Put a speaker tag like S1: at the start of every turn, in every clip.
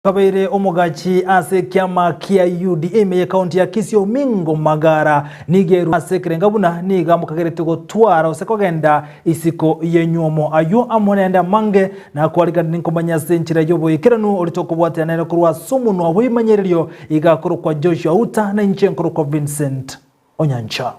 S1: Kabaire omugachi ase kiama kia UDA meye kaunti ya Kisii Mingo Magara nigeru ase kirengabuna niga mukagerete gotwara osekogenda isiko yenyuomo ayo amonenda mange na kwalika ninkomanya senchira yobo ikiranu olitokobwate nene kurwa sumu no wimanyererio igakuru kwa Joshua Uta na inchenkuru kwa Vincent Onyancha.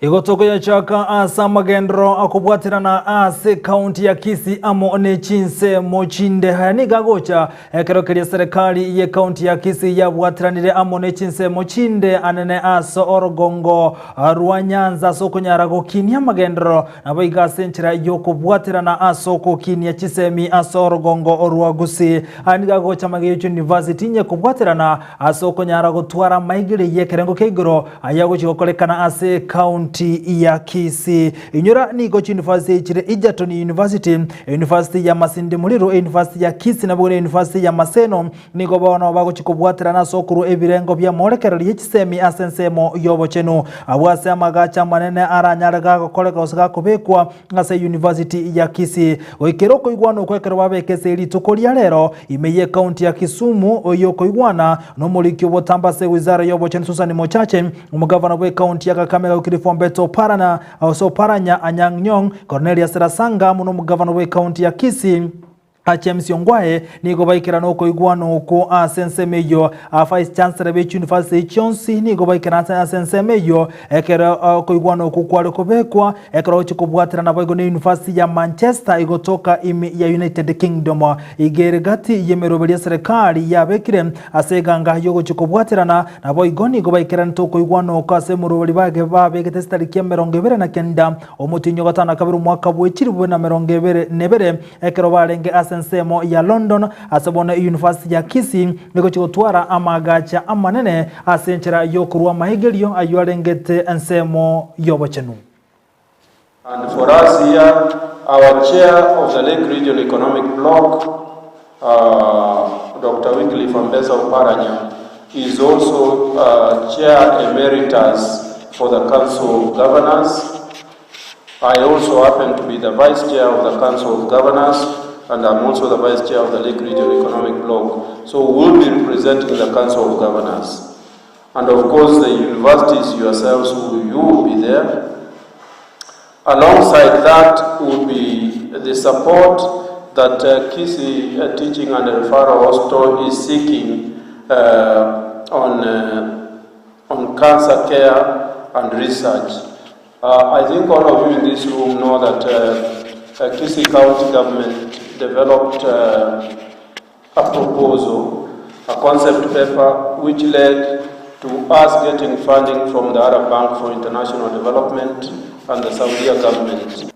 S1: Igotoko ya chaka asa magendro akubwatirana ase kaunti ya Kisii amo ne chinse mochinde hani gagocha kerokeria serikali ye kaunti ya Kisii ya bwatiranire amo ne chinse mochinde anene aso orogongo Rwanyanza soko nyarago kinia magendro naboiga senchira yoko bwatirana aso ko kinia chisemi aso orogongo Rwagusi hani gagocha Mageyo University nye kubwatirana aso ko nyarago twara maigire ye kerengo keigoro ayago chikokolekana ase kaunti ya Kisii inyora ni Gochi University chire Ijatoni University ya Masinde Muliro University ya Kisii na bugure University ya Maseno niko bawana bago chikobwatira na sokuru ebirengo bya molekereri yichisemi asensemo yobochenu abwase amagacha manene aranyaraga gokoleka osga kubekwa ngase University ya Kisii oikeroko igwano kwekero babekese litukolia lero imeye county ya Kisumu oyoko igwana no mulikyo botambase wizara yobochenu Susan Mochache umugavana we county ya Kakamega ukirifombe Parana also Paranya Anyang Nyong Cornelius Rasanga muno mugavana we county ya Kisii HMC Ongwae nigo baikira noko igwano ko asensemeyo vice chancellor be University Chonsi nigo baikira asensemeyo ekera ko igwano ko kwale kobekwa ekero chikobwatira na bago ne University ya Manchester igotoka ya United Kingdom igeregati yemerobelia serikali ya bekire aseganga yogo chikobwatirana na boigoni go baikira ntoko igwano ko asemurobali bage babegete stariki ya 29 omutinyo gatana kabiru mwaka bwechiribwe na 29 ekero balenge sensemo ya London asabona University ya Kisii niko chikotwara amagacha amanene asenchera yokurwa mahigelio ayuarengete ensemo yobochenu.
S2: And for us here, our chair of the Lake Region Economic Bloc, Dr. Wycliffe Ambesa Oparanya, is also chair emeritus for the Council of Governors. I also happen to be the vice chair of the Council of Governors, and I'm also the Vice Chair of the Lake Region Economic Bloc. So we'll be representing the Council of Governors. And of course the universities yourselves, you will be there. Alongside that will be the support that Kisii Teaching and Referral Hospital is seeking on cancer care and research. I think all of you in this room know that Kisii County government developed a proposal, a concept paper, which led to us getting funding from the Arab Bank for International Development and the Saudi government.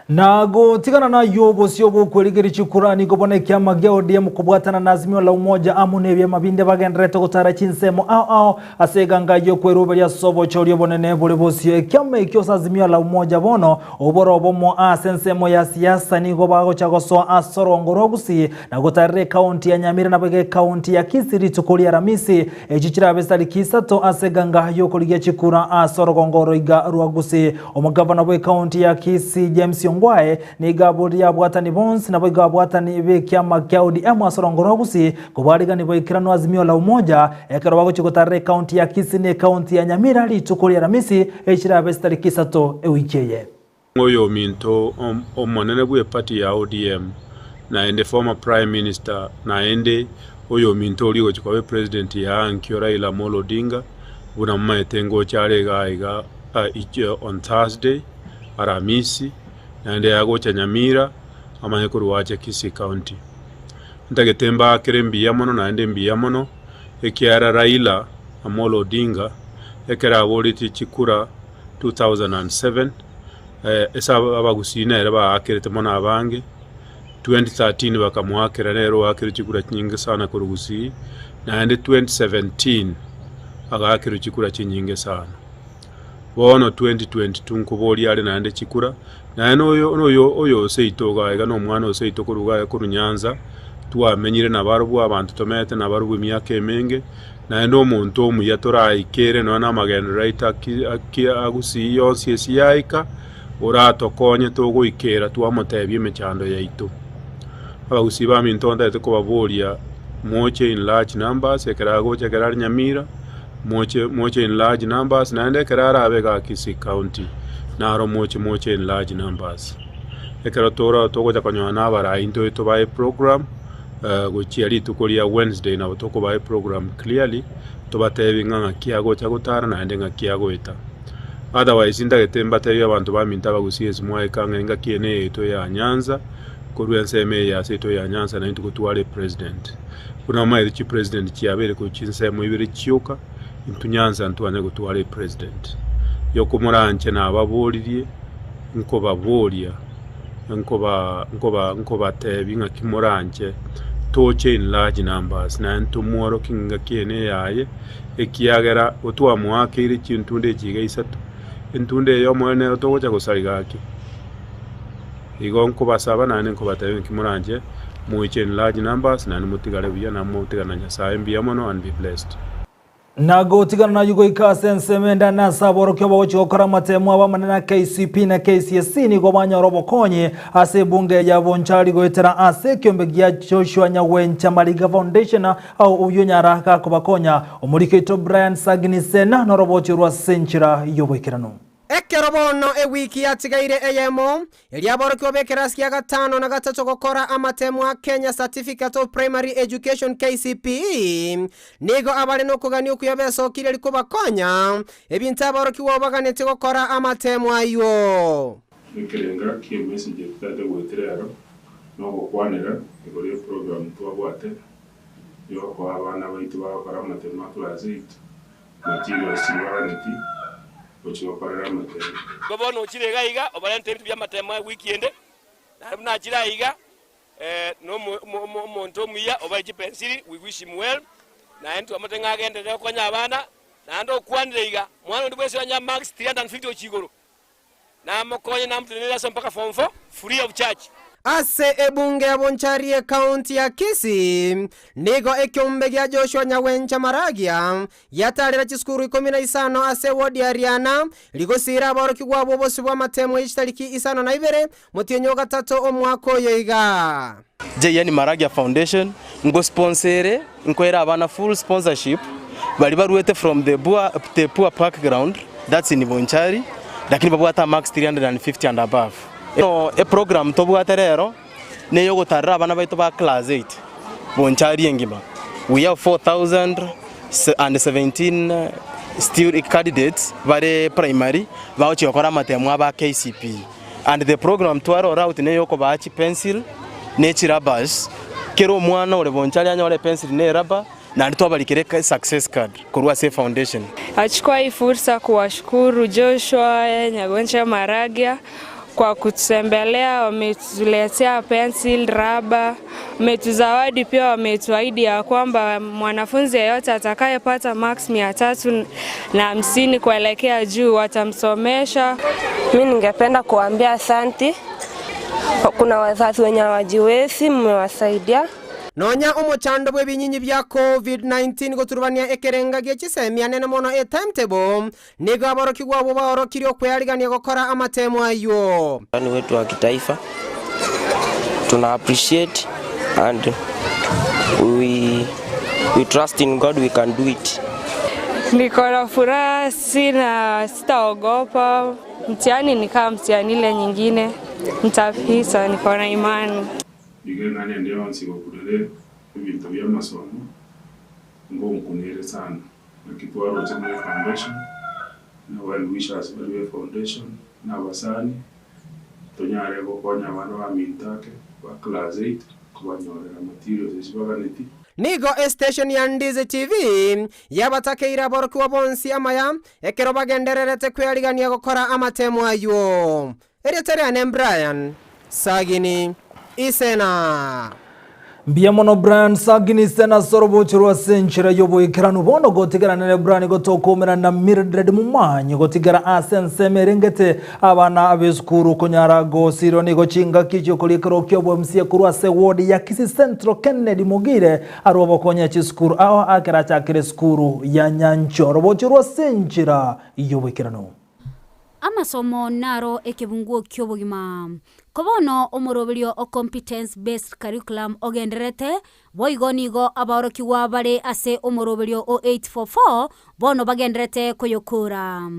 S1: Nago tigana na yobo siyobo kweligeri chikurani gobone kiama gya ODM kubwatana na azimio la umoja amunebye mabinde bagendreto gutara chinsemo ao aseganga yo kwerubelia sobo choryo bonene bolebosio kiama ikyosa azimio la umoja bono oboro bomo asensemo ya siasa ni gobago chagoso asorongoro gusi na gutare county ya Nyamira na bege county ya Kisii ritukulia ramisi echichira besali kisato aseganga yo koligia chikura asorongoro iga Rwagusi omugavana we county ya Kisii James Ongwae ni gaburi ya bwatani bonsi na boiga bwatani be kiama kya ODM asorongoro gusi kubariga ni boikirano azimio la umoja ekero bago chikotare county ya Kisii ne county ya Nyamira litukulia ramisi echira bestari kisato ewikeye
S3: ngoyo minto omonene bwe party ya ODM na ende former prime minister na ende oyo minto ligo chikwawe president ya Ankyo Raila Amolo Odinga buna mmaetengo chalega iga on Thursday aramisi nande yagocha Nyamira amanyekuru wache Kisii County ntagetemba kerembi yamono nande mbi yamono ekiara Raila Amolo Odinga ekera aboliti chikura 2007 esa abagusina era bakerete mona abange 2013 bakamwakera nero akere chikura kinyinge sana kurugusi nande 2017 agakere chikura kinyinge sana bono 2022 nkuboli ale nande chikura na oyo seitoga ega no mwana oseito kuruga ku Nyanza tuamenyire na barubu abantu tomete na barubu myaka emenge naende omonto omuya toraikere nona amagendereta agusi yonsi esiaika oratokonye togoikera twamotebia emechando yaitu abagusi ba minto ndaete kobaboria moche in large numbers ekera gocha ekera Nyamira moche in large numbers naende ekera arabega Kisii County naro moche in large numbers ekero togocha konyona abara into to buy program gochiari tukoria Wednesday na toko buy program clearly to batebinga ngakiagocha gotara naende ngakiagoita otherwise indagetemba teyo abantu baminta bagusi ezimwaika ngenga kiene eto ya Nyanza kurwenseme ya seto ya Nyanza na intukutwale president kuna mai chi president chiabere ko chinsemo ibiri chioka intu Nyanza ntwane gutwale president yokumuranje na ababolirie nko babolia nko tebinga kimuranje toche in large numbers na ntumoro kinga kiene yaye ekiagera otwa mwakire chintunde jiga isatu intunde yo mwene togocha gusarigaki igo nko basaba nane nko batebe kimuranje muiche in large numbers na mutigale biya na mutigana Nyasaye mbiyamono and be blessed.
S1: Nago tigana na yugo ikase nsemenda na saboro kyoba ochokora matemu abamana na KCP na KCSE ni gobanya robokonye ase bunge ya bonchari goetera ase kyombe gya Joshua Nyawencha Mariga Foundation au uyonyara ka kobakonya omuriketo Brian Sagnisena no roboti rwa senchira yoboikirano
S4: Ekerobono wiki yatigaire Eyemo eliaboro kyobekera skia gatano na gatatu gukora amatemu a Kenya Certificate of Primary Education KCP nigo abale no kugani okuyabeso kireli kubakonya ebintaboro kiwobaganete gukora amatemu ayo
S5: nikirenga ki message tade weterero no gukwanira igore program twabwate yo kwa abana baitu bakora amatemu class 8 materials sibaraniti
S6: Gobono uchirega iga obalente bitu bya matema weekend na achira iga no monto muya obaji pensili we wish him well na entu amatenga agende konya abana na ndo kwanira iga mwana ndibwese nya max 350 ochigoro na mokonye na mtunela so mpaka form 4 free of charge
S4: ase ebunge ya bonchari county ya Kisii nigo ekyombe gya Joshua Nyawencha Maragia yatalira chiskuru 15 ase ward ya Riana ligosira aboroki gwabo bose bwa matemo y'ishitariki isano na ibere mutinyo gatatu omwaka oyoiga
S7: yani Maragia Foundation ngo sponsere nkoera abana full sponsorship bali baruete from the poor background that's in bonchari lakini babwata max 350 and above. No, a program to buaterero neyo gotarra abana baitu ba class 8 bonchari engima. We have 4,017 student candidates bare primary baochi okora matemu aba KCP and the program twaro route neyo ko baachi pencil nature rubbers kero mwana ole bonchari anyole pencil ne rubber na ntwabalikireka success card kurwa safe foundation.
S8: Achukua hii fursa kuwashukuru Joshua Nyawencha Maragia kwa kutembelea, wametuletea pencil, raba, wametuzawadi pia, wametuahidi ya kwamba mwanafunzi yeyote atakayepata max 350 kuelekea juu watamsomesha.
S9: Mimi ningependa kuambia asante. Kuna wazazi wenye hawajiwezi, mmewasaidia.
S4: Nonya omochando bwe binyinyi bya COVID-19 goturubania ekerenga gye kisemia nene mono timetable nigo aboroki gwabo barokiri okweyarigania gukora amatemo ayo.
S10: Ni wetu wa kitaifa tuna appreciate and we trust in God we can do it.
S8: Niko na furaha, sitaogopa. Mtihani ni kama mtihani ile nyingine, nitapita, niko na imani.
S5: Igengane ndio wansi wakurere ibintu bya masomo ngo nkunere sana nakitwaro chenye foundation na well wishers well foundation na basani tonyare gokonya abana ba mintake ba class 8 kubanyorera materials esibaganeti
S4: nigo station ya Ndizi TV yabatakeira boroki wa bonsi amaya ekero bagendererete kweyarigania gukora amatemo ayo. Eritere ane Brian Sagini Isena
S1: Biamono brand sagini sena sorobo churwa senchira yobo ikiranu bono gotigara nene brand gotokomera na Mildred Mumanyi gotigara asense merengete abana abeskuru konyara go sironi gochinga kicho kulikoro kyobo msie kurwase wodi ya Kisi Central Kennedy Mugire arobo konya chiskuru awa akira chakire skuru ya Nyancho robo churwa senchira yobo ikiranu
S11: amasomo naro ekebunguo kyobugima kobono omoroberio o competence based curriculum ogenderete boigonigo abarokiwa bare ase omoroberio o 844 bono bagenderete koyokura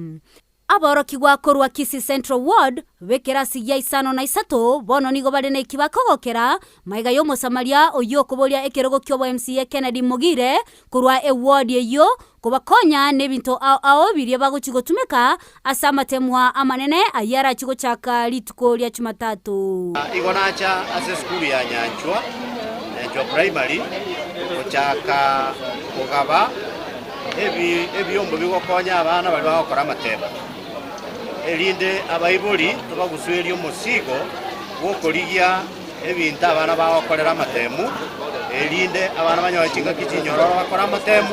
S11: abarokiwa korwa Kisi Central Ward bekirasi ya 5 bono nigo bare ne kibakogokera maiga yo Samaria oyo koboria ekerogo kyobo MCA Kennedy Mugire korwa e ward yeyo kubakonya nebinto ao birie bagochigotumeka asamatemwa amanene ayara chigo chaka lituko lya Jumatatu
S12: igonacha ase skulu ya Nyanchwa primary kuchaka kugaba ebyombo bigokonya abana bali bakora amateba elinde abayibuli tubaguswelyo musigo wokoligia ebintu abana bakokolera amatemu elinde abana banyoye chinga kichinyororo bakora amatemu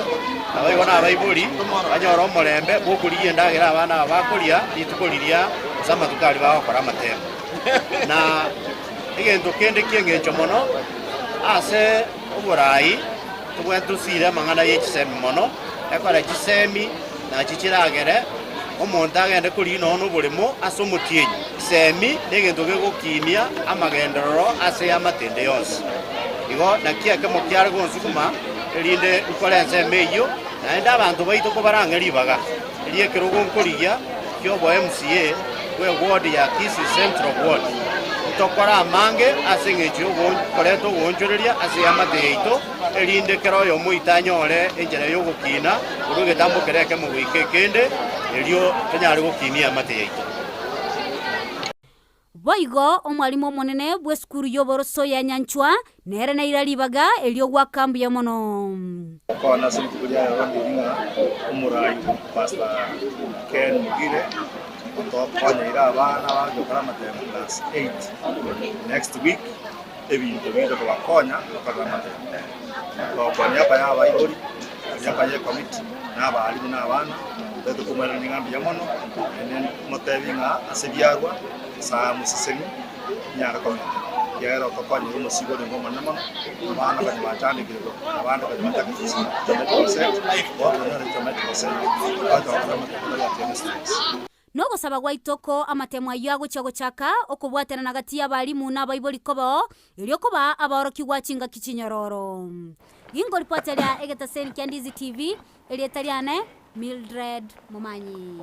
S12: abayibona abayibuli banyora omulembe bokuliye ndagira abana bakolia litukolirya samatukali bakora amatemu na igendo kende kiengencho mono ase oburayi tubwentusire mangana yechisemi mono ekora chisemi na chichiragere omonto agende kulina ono bulimo ase omutienyi semi negento gegokimia amagenderero ase amatende yonse igo nakiake mokiare gonsukuma elinde ukore enseme iyo naende abantu baito kobaranga libaga eliekero gonkorigia kyobo MCA we ward ya Kisi Central Ward tokora amange ase ngecho koreto gonjoreria ase amateito elinde kero yo muitanyore enjere yo gokina uruge tambo kereke mu wike kende elio tanyari gokimia amateito
S11: boigo omwalimu monene bweskuru yoboroso ya Nyanchwa nere na iralibaga elio gwa kambu ya mono
S13: kona sintu kuja rondiringa umurai pastor Ken Mugire konya ira abana bagokora amatemu class 8 next week ebintu bindo bakonya bakora amatemu konya apa ya bayibuli yapa ye committee naba ali n'abana tetu kumara ningambi ya mono enen motevinga asebiarwa sa musisemi nyara komite yero kokonya umusigo ngo manama abana bajana giro abana bajana kisi tomato
S11: Nogo saba gwaitoko amatemwa yago chago chaka okubwatana nagati y'abalimu n'abayiboli kobo iliokoba aboroki gwachinga kichinyororo Gingo ripoti ya Egetaseni kya Ndizi TV elietariane Mildred Mumanyi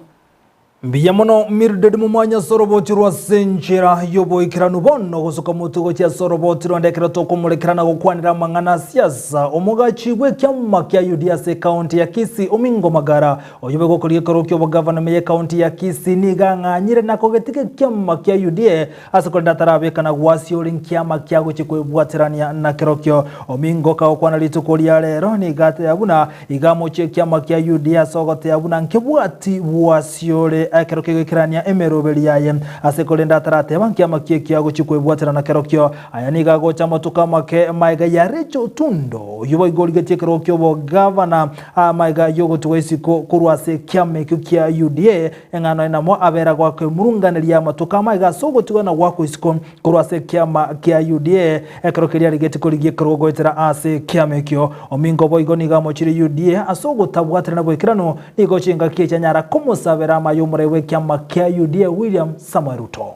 S1: Biamono Mildred Mumanyi sorobotirwa senchira yobo ikiranu bono gusuka mutugo kya sorobotirwa ndekera toko murekerana gukwanira mangana siasa omugachibwe kyamma kya UDS county ya Kisi omingo magara oyobe gokoliye korokyo bogavana me county ya Kisi niganganyire nako getike kyamma kya UDA asekonda tarabekana gwasiori kyamma kyago chikwebwatirania na kerokyo omingo ka okwana lituko lya lero nigate yabuna igamoche kyamma kya UDA sogote yabuna nkebwati bwasiore akerokyo gikirania emerobeli yaye asekolenda tarate banki amakieki yago chikwebwatira na kerokyo ayaniga gocha motuka make maiga ya Recho Tundo yubo igoligetie kerokyo bo governor maiga yogo tuwesiko kurwase kyame kya UDA engano inamo abera gwake murunganiria matuka maiga sogo tugana gwako isiko kurwase kyama kya UDA ekerokyo rigeti koligie kerogwetera ase kyame kyo omingo boigoniga mochiri UDA asogo tabwatira na bwekirano nigo chinga kiecha nyara kumusabera mayo kyama kya UDA William Samuel Ruto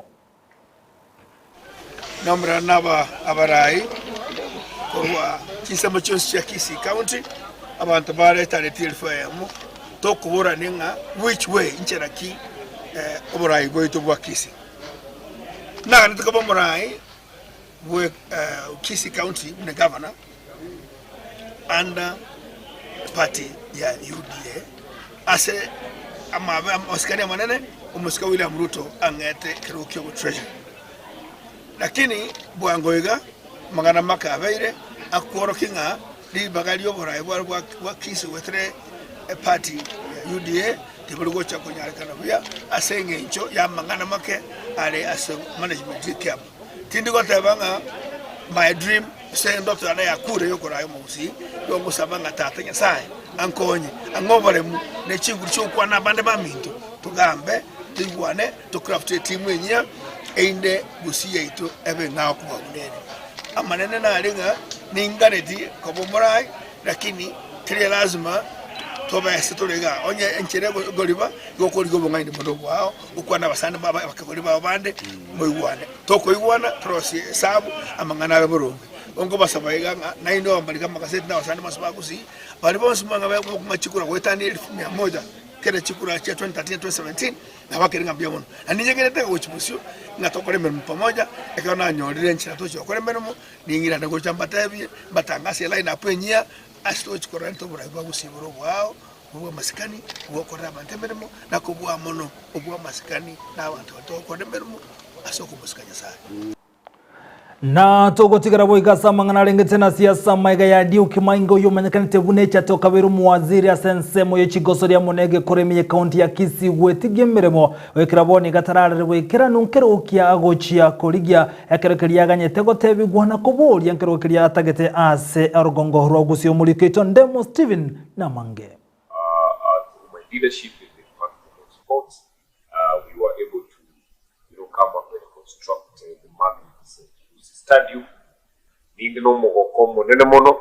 S14: namra naba abarai kwa kisama cyose ya Kisi County abantu bare tare telefone to kubura ninga which way incheraki obarai boito bwa Kisi na ntuka bomurai we Kisi County ne governor under party ya UDA ase Oskari manene umuska William Ruto angete kerokyo treasury lakini bwangoiga magana makabaire akworokinga libagali oborai bwa Kisi wetre party UDA tibulugo chakunyarikana bya asenge ncho ya magana make ale ase management camp tindi gotabanga my dream sendo to na yakure yokora yo musi yo musabanga tata nyasaye ankonye angobore mu ne chiguru chokwa na bande baminto tugambe tuwane to craft team enya ende gusi yetu ebe na kuba munene amanene na alinga ningareti kobomorai lakini kile lazima toba situlega onye enchere goliba gokori gobonga inde modogo wao ukwana basande baba bakagoliba bande moywane toko iwana trosi sabu amangana beburungu ongo basabayiga na indo ambalika makaseti na basande masabagusi bali bonse manga kumachikura kwetani 1100 kera chikura cha 2013 2017 na wakiringa biomono aninyegerete gochimusyo ngatokore mero pamoja ekana nyorire nchira tocho okore mero ningira ngo chamba tabi batangasi line apwenyia asitochi korento buraiba gusiburo wao ubwa masikani ubwa bantemeremo na kubwa mono ubwa masikani na abantu batokoremeremo asoko musikanya sana
S1: na togotigara boigasa mangana rengete na siasa maiga ya Duke Maingo yomanyakanite bunecha toka beru muwaziri asensemo yechigoso lya munege koremiye county ya Kisii gwetigemeremo wekiraboni gatarare wekira nunkero ukia agochia koligia ekerekeria ganyete gotebigwana kobori yankerokeria atagete ase arugongo rwagusio mulikito Ndemo Steven na Mange
S15: my leadership in the Department of Sports we were able to come up and construct the stadium nindi no mogoko monene mono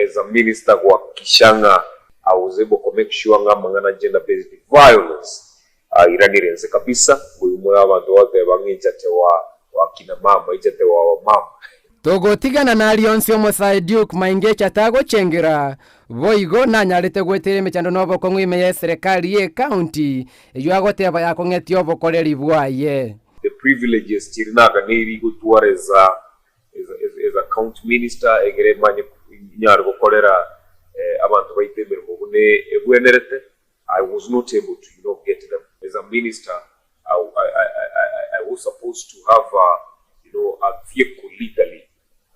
S15: as a minister wa Kishanga I was able to make sure nga mangana gender based violence iranirenze kabisa buyumwe abantu wote bangichate wa kina mama ichate wa mama
S4: togotigana na Alioncio Mosai Duke maingecha tago chengera boigo na nyarete gwetere mechando nobo kongwime ya serikali ye county yagote aba yakongetio bokoreri bwaye
S15: the privileges chirinaga neri gutwara as a county minister egere manye nyar gokorera abantu baitembere mubune ebwenerete I was not able to get them as a minister. I was supposed to have a vehicle legally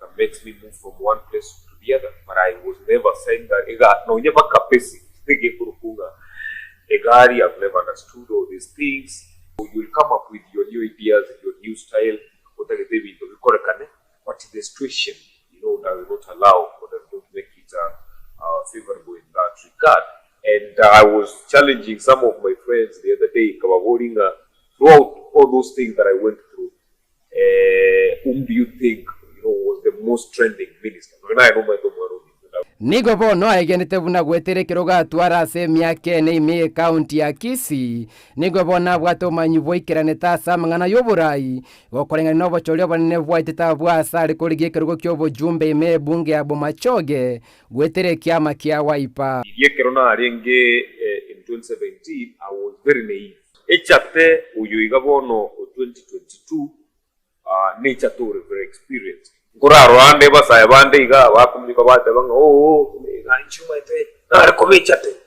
S15: that makes me move from one place to the other, but I was never saying that never capacity egari. I've never understood all these things. You'll come up with your new ideas, your new style, but the situation, does not allow or does not make it favorable in that regard. And I was challenging some of my friends the other day, throughout all those things that I went through, whom do you think was the most trending minister?
S4: Nigo bono aigenete buna gweterekero gatwara se myake ne ime county ya Kisii nigo bona bwato manyibo ikirane ta samangana yoburai gokorenga no bochorio banene bwaite ta bwasa ari kurigekero kyobo jumbe ime bunge ya Bomachoge gwetere kiama kia Wiper
S15: yekero na arenge in 2017 I was very naive echate uyu igabono 2022 nature to very experienced kuraro ande basaya bande iga bakumika bate banga nganchuma ite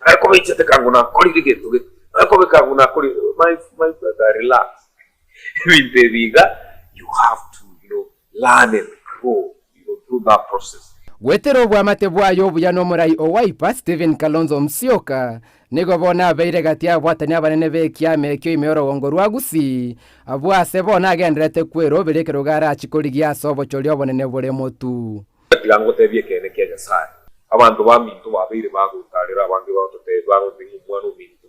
S15: arikobichate kanguna koli digetuge arikobe kanguna koli my brother relax binte biga you have to learn and grow through that process
S4: gwetero bwa mate bwayo buyano murai o Wiper Stephen Kalonzo Musyoka nigo bona beire gatia bwatania banene be kiame kyo imero wongo rwagusi abwase bona agendrete kwero berekero gara chikoligia sobo cholio bonene bole motu
S15: tilango tebye kene kya sai abantu bamintu babire bagutarira abange batote bago tingi mwana mintu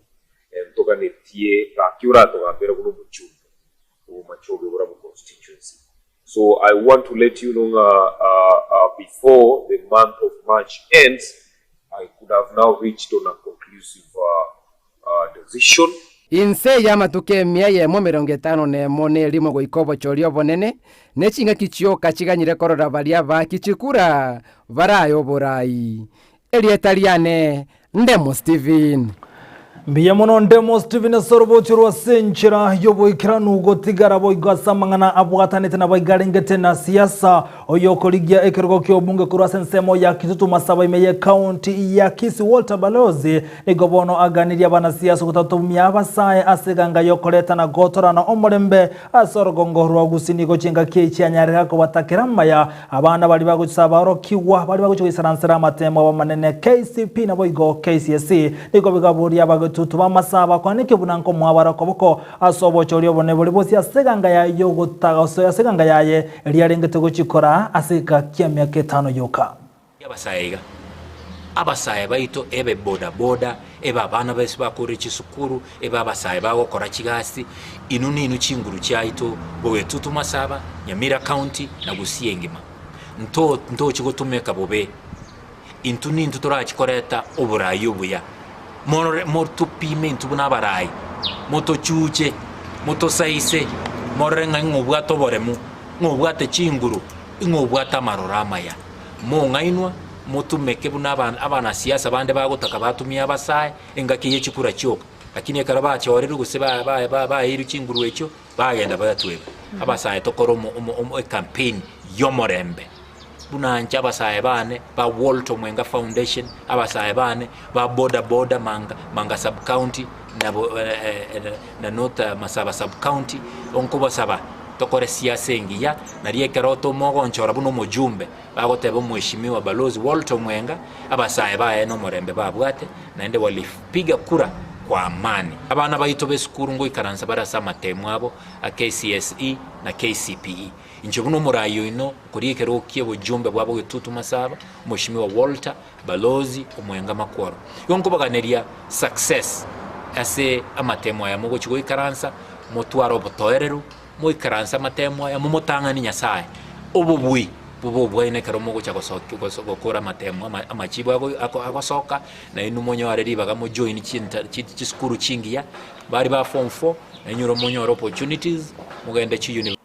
S15: entoka netie bakyura to gabera kuno muchumba Bomachoge bora mu constituency. So I want to let you know before the month of March ends, I could have now reached on a conclusive decision.
S4: Inse yama tuke miaye mo 50 ne limo go ikobo cholio bonene ne chinga kichio kachiganyire korora balia ba kichikura barayo borai Elietaliane Ndemo Steven
S1: Biyamono Ndemo Steven sorbo churwa senchira yobo ikranu gotigara boigasa mangana abwatanete na baigarengete na siasa oyokoligia ekergo kyo bunge kurwa sensemo ya Kitutu Masaba imeye county ya Kisii Walter Balozi nigobono aganiria bana siasa kutatumia abasaye aseganga yokoleta na gotora na omorembe asorogongo rwagusi nigo chenga kechi anyareka ko batakiramaya abana bali bagusaba orokiwa bali baguchisaransera amatemo bamanene KCP na boigo KCSE nigo bigaburia tutuba masaba kwanike bunanko mwabara koboko asobo cholio bone boli bosi aseganga ya yogo tagaso aseganga yaye eliarengete gochikora asa asika kia miaka 5 yoka
S16: abasaiga abasaye baito ebe boda boda ebe abana bese bakore chisukuru ebe abasaye bagokora kigasi inuni inu chinguru cyaito bowe tutumasaba Nyamira County na Gusiyengima nto chigotumeka bobe intuni ntutora chikoreta oburayi obuya morto pimento bunabarayi moto chuche moto saise morenga ngobwato boremu ngobwate chinguru ngobwata marorama ya mo ngainwa motumeke bunabana abana siasa bande bagotaka batumia abasaye engakiye chikura cyoka lakini ekaraba chorero guseba ba iru chinguru echo bagenda bayatweba abasaye tokoro mu campaign yomorembe bunanja abasaye bane ba Walter Mwenga Foundation abasaye bane ba boda manga sub county na nota masaba sub county onko basaba tokore siasa engiya na riekeroto mogonchora buno mujumbe bagoteba mheshimiwa balozi Walter Mwenga abasaye bae no morembe babwate naende walipiga kura kwa amani abana baito besukuru ngo ikaranza barasa matemu abo a KCSE na KCPE inje buno murayo ino kuriekero kiebo jumbe bwabo getutu masaba mheshimiwa Walter balozi Mwenga makwaro yonko baganeria success ase amatemu ya mugo chigo ikaranza motwaro botoereru mo ikaranza matemu ya mumotanga ni nyasaye obubwi bububwe ne karo mugo chagosoka gokora matemu amachibo agosoka na inu monyo areribaga mo join chiskuru chingiya bari ba form 4 na nyuro monyo opportunities mugende chi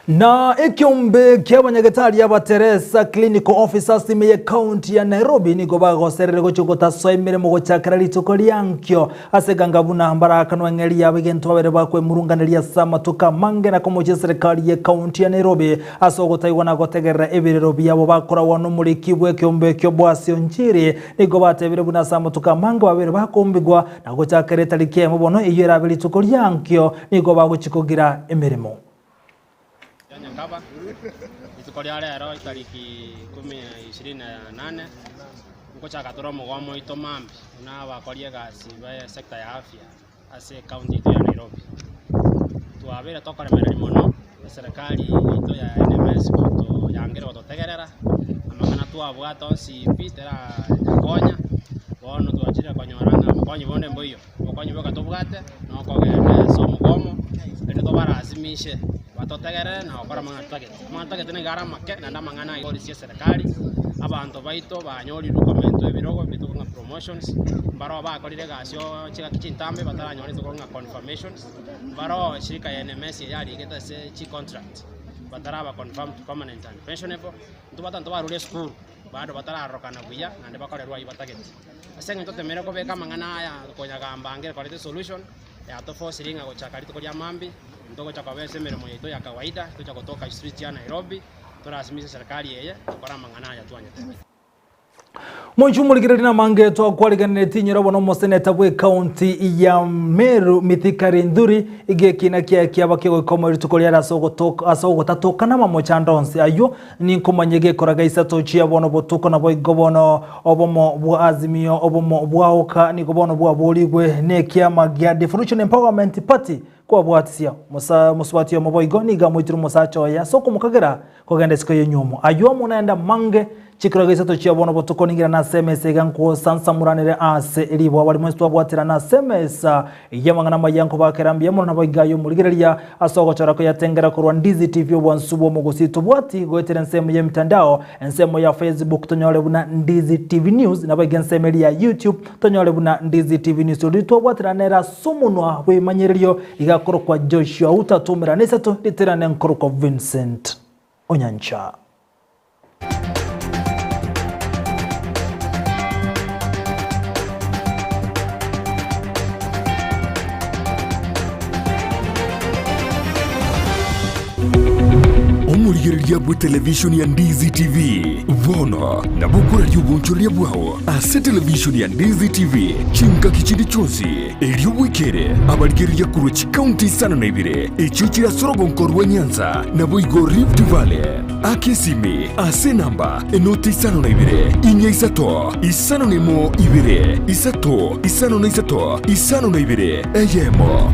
S1: na ikiumbe ky'abanyagatari y'abateresa clinical officers imeye county ya Nairobi nigo bagoserere gochogota soimere mu gochakara litoko lyankyo aseganga buna mbaraka no ngeli yabigento babere bakwe murunganeria samatuka mange na komoje serikali ye county ya Nairobi asogota igona gotegerera ebirero byabo bakora wano muri kibwe kyombe kyo bwasi onchiri nigo batebere buna samatuka mange babere bakombigwa na gochakara talikie mubono iyo irabili litoko lyankyo nigo bagochikogira emirimo
S17: Kaba itukoria lero itariki 28 uko chakatoro mugomo itomambi na bakorie gasi ba sekta ya afya ase county ya Nairobi tuabere tokoremereri mono serikali ito ya NMS ko yangere gototegerera amangana tuabwata onsi pitera nyakonya bono tuachira konyoranga mukonyi bonde mboyo mukonyi boka tubwate no kogende so mugomo ende tobara asimishe batotegere na okora mangata ne gara make na ndamangana polisi serikali abantu baito banyori dokumento ebirogo bituko promotions baro bakorire gasyo chika kichintambe bataranyori tukonga confirmations baro shirika ya NMS yali geta se chi contract bataraba confirmed permanent and pensionable tubatanto barule school bado batararokana buya nande bakorerwa ibatageti asenga totemere ko beka mangana aya konyagamba angere quality solution ya to force ringa go chakari to kya mambi ndoko chakawese mirimo yetu ya kawaida tucha kutoka street ya Nairobi turasimisha serikali yeye tukora mangana ya twanye
S1: Monchumuligirira na mangeto kwaliganire tinyira bono moseneta bwe county ya Meru Mithikari Nduri igekina kia bakego komori tukoria asogotatoka na mamochandonse ayo ni nkomanyege koraga isato chia bono botuko na boy gobono obomo bwa azimio obomo bwaoka ni gobono bwa boligwe ne kiama gya Differential Empowerment Party kwa bwatisia muswati yo moboigo ni gamwitru musacho ya soko mukagera kogende siko yenyumo ayo munaenda mange chikiraga isato chia bono botuko ningira na SMS ganko sansa muranire ase elibo bali mwestu abwatira na SMS yamangana mayanko bakerambye mu na boigayo muligereria asogochora ko yatengera kurwa Ndizi TV obwansubo mugusito bwati goetera nsemo ye mitandao ensemo ya Facebook tonyole buna Ndizi TV News na bagensemo ya YouTube tonyole buna Ndizi TV News lito bwatira nera sumunwa bwe manyererio igakoro kwa Joshua utatumira nesato literane nkoro kwa Vincent Onyancha.
S18: Omurigereria bwe television ya Ndizi TV vono na bukura ry'ubunchoria bwao ase television ya Ndizi TV chinka kichindi chonsi elio wikere abarigereria kuruchi county sana na ibire echo kirasorogo nkorwa Nyanza na boigo Rift Valley akesime ase namba enoti isano na ibire inya isato isano nemo ibire isato isano na isato isano na ibire Eyemo